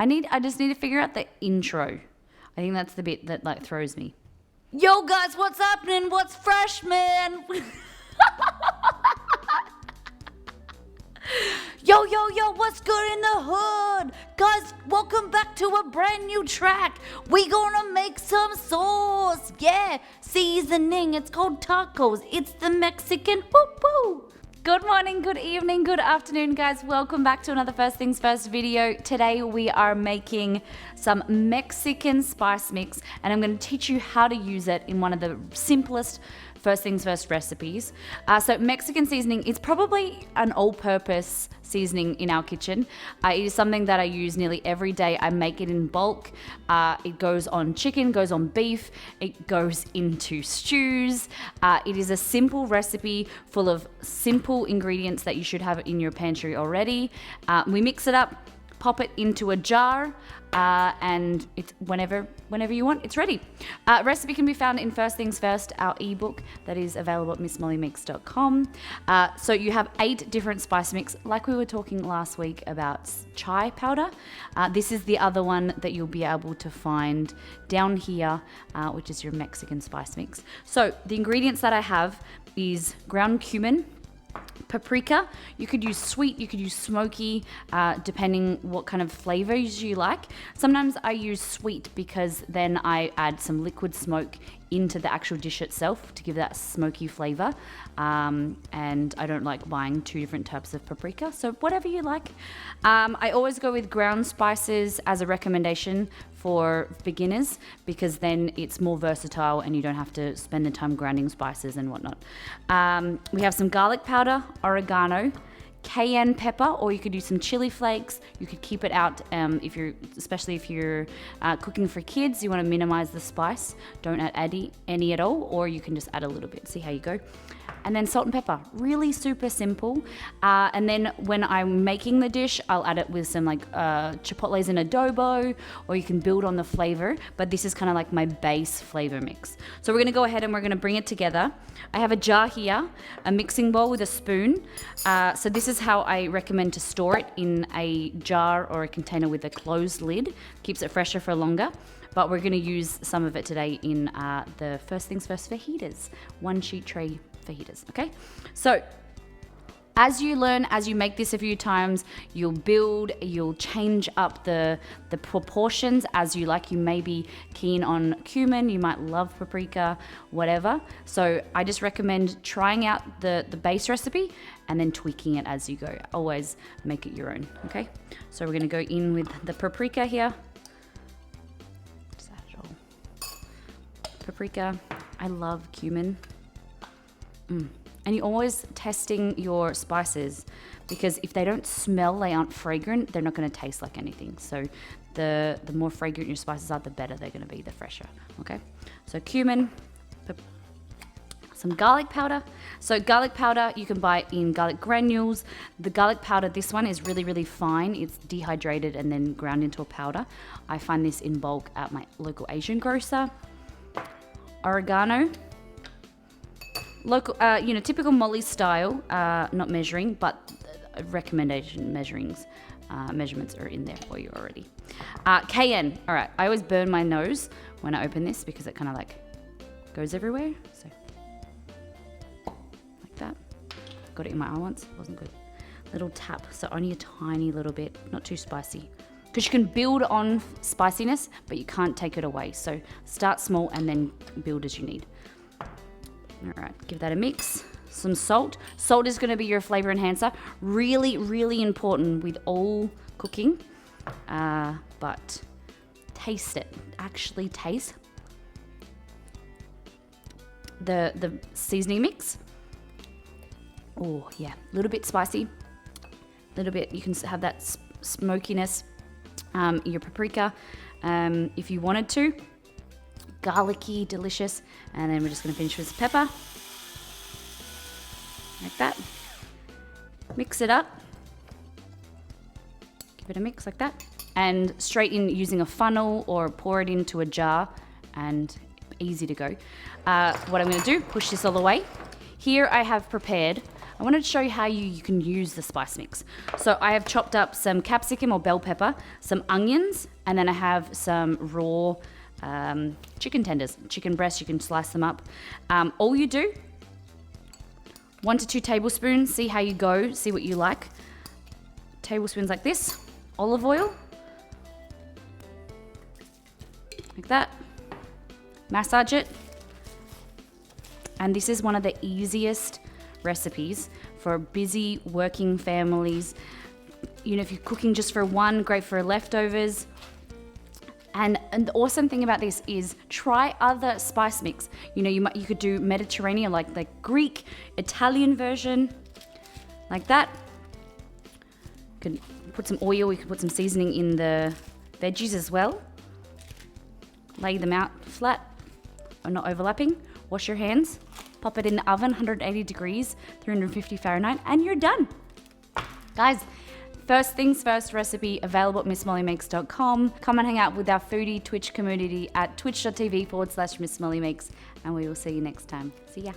I just need to figure out the intro. I think that's the bit that like throws me. Yo guys, what's happening? What's fresh, man? Yo, what's good in the hood? Guys, welcome back to a brand new track. We gonna make some sauce. Yeah, seasoning. It's called tacos. It's the Mexican woo-woo. Good morning, good evening, good afternoon, guys. Welcome back to another First Things First video. Today we are making some Mexican spice mix, and I'm going to teach you how to use it in one of the simplest First Things First recipes. So Mexican seasoning is probably an all-purpose seasoning in our kitchen. It is something that I use nearly every day. I make it in bulk. It goes on chicken, goes on beef, it goes into stews. It is a simple recipe full of simple ingredients that you should have in your pantry already. We mix it up, pop it into a jar, and it's whenever you want, it's ready. Recipe can be found in First Things First, our ebook that is available at missmollymix.com. So you have 8 different spice mix, like we were talking last week about chai powder. This is the other one that you'll be able to find down here, which is your Mexican spice mix. So the ingredients that I have is ground cumin, paprika. You could use sweet, you could use smoky, depending what kind of flavors you like. Sometimes I use sweet because then I add some liquid smoke into the actual dish itself to give that smoky flavor. And I don't like buying 2 different types of paprika, so whatever you like. I always go with ground spices as a recommendation for beginners because then it's more versatile and you don't have to spend the time grinding spices and whatnot. We have some garlic powder, oregano, cayenne pepper, or you could use some chili flakes. You could keep it out especially if you're cooking for kids. You want to minimize the spice. Don't add any at all, or you can just add a little bit. See how you go. And then salt and pepper, really super simple. And then when I'm making the dish, I'll add it with some like chipotles and adobo, or you can build on the flavor, but this is kind of like my base flavor mix. So we're gonna go ahead and we're gonna bring it together. I have a jar here, a mixing bowl with a spoon. So this is how I recommend to store it, in a jar or a container with a closed lid. Keeps it fresher for longer. But we're gonna use some of it today in the First Things First fajitas, 1 sheet tray fajitas, okay? So as you learn, as you make this a few times, you'll change up the proportions as you like. You may be keen on cumin, you might love paprika, whatever. So I just recommend trying out the base recipe and then tweaking it as you go. Always make it your own, okay? So we're gonna go in with the paprika here. Just add it all. Paprika, I love cumin. And you're always testing your spices because if they don't smell, they aren't fragrant, they're not going to taste like anything. So the more fragrant your spices are, the better they're going to be, the fresher. Okay, so cumin, some garlic powder. So garlic powder you can buy in garlic granules. The garlic powder, this one is really, really fine. It's dehydrated and then ground into a powder. I find this in bulk at my local Asian grocer. Oregano. Local, typical Molly style, not measuring, but recommendation measurements are in there for you already. Cayenne. All right, I always burn my nose when I open this because it kind of like goes everywhere. So like that. Got it in my eye once. Wasn't good. Little tap. So only a tiny little bit, not too spicy. Because you can build on spiciness, but you can't take it away. So start small and then build as you need. All right, give that a mix. Some salt. Salt is going to be your flavor enhancer. Really, really important with all cooking. But taste it. Actually taste the seasoning mix. Oh, yeah. A little bit spicy. A little bit, you can have that smokiness. Your paprika, if you wanted to. Garlicky, delicious. And then we're just going to finish with some pepper. Like that. Mix it up. Give it a mix like that. And straight in using a funnel or pour it into a jar, and easy to go. What I'm going to do, push this all the way. Here I have prepared I wanted to show you how you can use the spice mix. So I have chopped up some capsicum or bell pepper, some onions, and then I have some raw chicken tenders, chicken breasts. You can slice them up. All you do, 1 to 2 tablespoons, see how you go, see what you like. Tablespoons like this, olive oil, like that. Massage it. And this is one of the easiest recipes for busy working families. You know, if you're cooking just for one, great for leftovers. And the awesome thing about this is try other spice mix. You know, you could do Mediterranean, like the Greek, Italian version, like that. You can put some oil, you can put some seasoning in the veggies as well. Lay them out flat or not overlapping. Wash your hands. Pop it in the oven, 180 degrees, 350 Fahrenheit, and you're done. Guys, first things first recipe available at MissMollyMakes.com. Come and hang out with our foodie Twitch community at twitch.tv/MissMollyMakes, and we will see you next time. See ya.